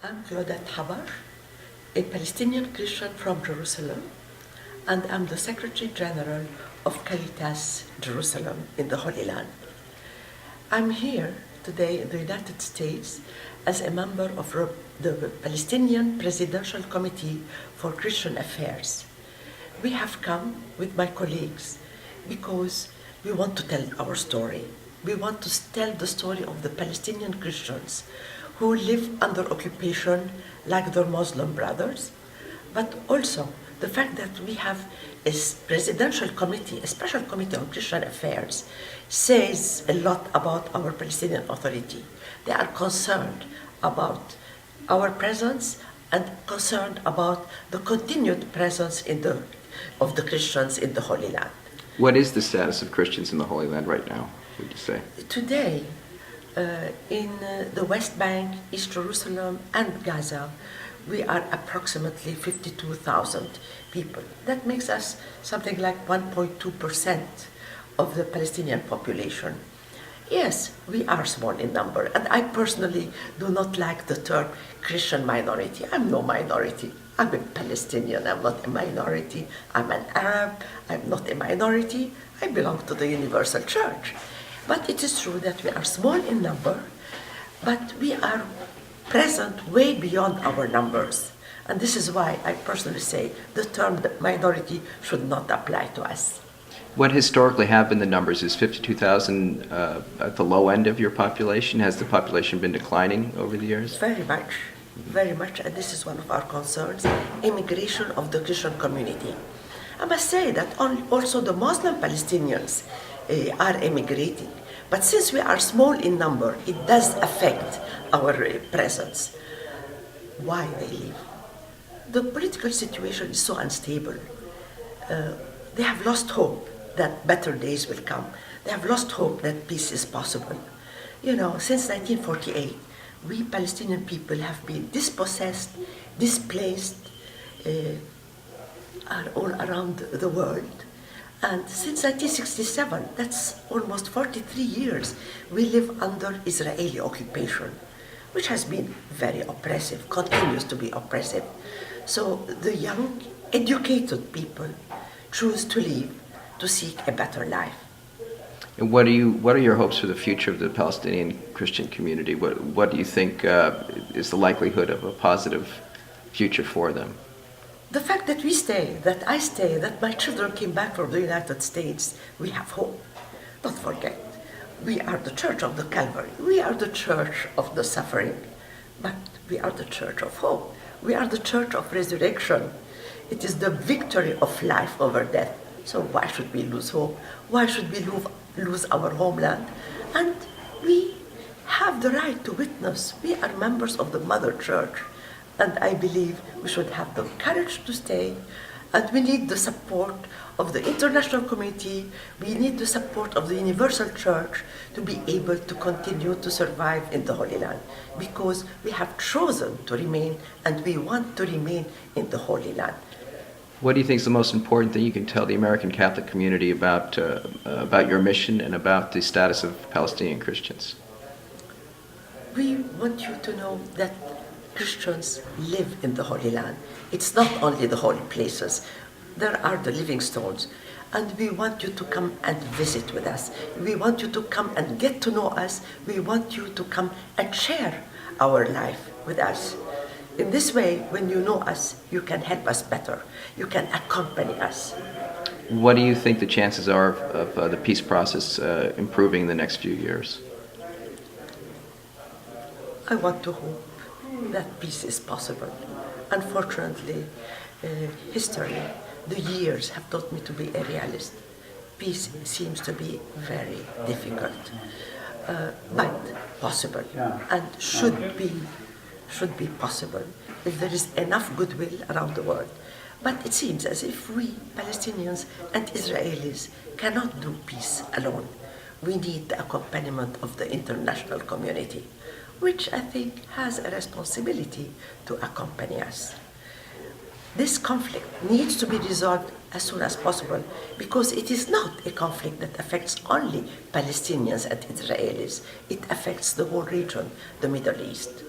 I'm Claudette Habesch, a Palestinian Christian from Jerusalem, and I'm the Secretary General of Caritas Jerusalem in the Holy Land. I'm here today in the United States as a member of the Palestinian Presidential Committee for Christian Affairs. We have come with my colleagues because we want to tell our story. We want to tell the story of the Palestinian Christians who live under occupation like their Muslim brothers, but also the fact that we have a presidential committee, a special committee on Christian affairs, says a lot about our Palestinian Authority. They are concerned about our presence and concerned about the continued presence of the Christians in the Holy Land. What is the status of Christians in the Holy Land right now, would you say? Today, in the West Bank, East Jerusalem, and Gaza, we are approximately 52,000 people. That makes us something like 1.2% of the Palestinian population. Yes, we are small in number, and I personally do not like the term Christian minority. I'm no minority. I'm a Palestinian, I'm not a minority. I'm an Arab, I'm not a minority. I belong to the Universal Church. But it is true that we are small in number, but we are present way beyond our numbers. And this is why I personally say the term minority should not apply to us. What historically have been the numbers? Is 52,000 at the low end of your population? Has the population been declining over the years? Very much, and this is one of our concerns, immigration of the Christian community. I must say that also the Muslim Palestinians are emigrating. But since we are small in number, it does affect our presence. Why they leave? The political situation is so unstable. They have lost hope that better days will come. They have lost hope that peace is possible. You know, since 1948, we Palestinian people have been dispossessed, displaced, are all around the world. And since 1967, that's almost 43 years, we live under Israeli occupation, which has been very oppressive, continues to be oppressive. So the young, educated people choose to leave to seek a better life. And what are your hopes for the future of the Palestinian Christian community? What do you think is the likelihood of a positive future for them? The fact that we stay, that I stay, that my children came back from the United States, we have hope. Don't forget, we are the Church of the Calvary. We are the Church of the suffering, but we are the Church of hope. We are the Church of resurrection. It is the victory of life over death. So why should we lose hope? Why should we lose our homeland? And we have the right to witness. We are members of the Mother Church. And I believe we should have the courage to stay, and we need the support of the international community, we need the support of the Universal Church to be able to continue to survive in the Holy Land, because we have chosen to remain and we want to remain in the Holy Land. What do you think is the most important thing you can tell the American Catholic community about your mission and about the status of Palestinian Christians? We want you to know that Christians live in the Holy Land. It's not only the holy places. There are the living stones. And we want you to come and visit with us. We want you to come and get to know us. We want you to come and share our life with us. In this way, when you know us, you can help us better. You can accompany us. What do you think the chances are of the peace process improving in the next few years? I want to hope that peace is possible. Unfortunately, history, the years have taught me to be a realist. Peace seems to be very difficult, but possible, and should be possible if there is enough goodwill around the world. But it seems as if we, Palestinians and Israelis, cannot do peace alone. We need the accompaniment of the international community, which I think has a responsibility to accompany us. This conflict needs to be resolved as soon as possible, because it is not a conflict that affects only Palestinians and Israelis. It affects the whole region, the Middle East.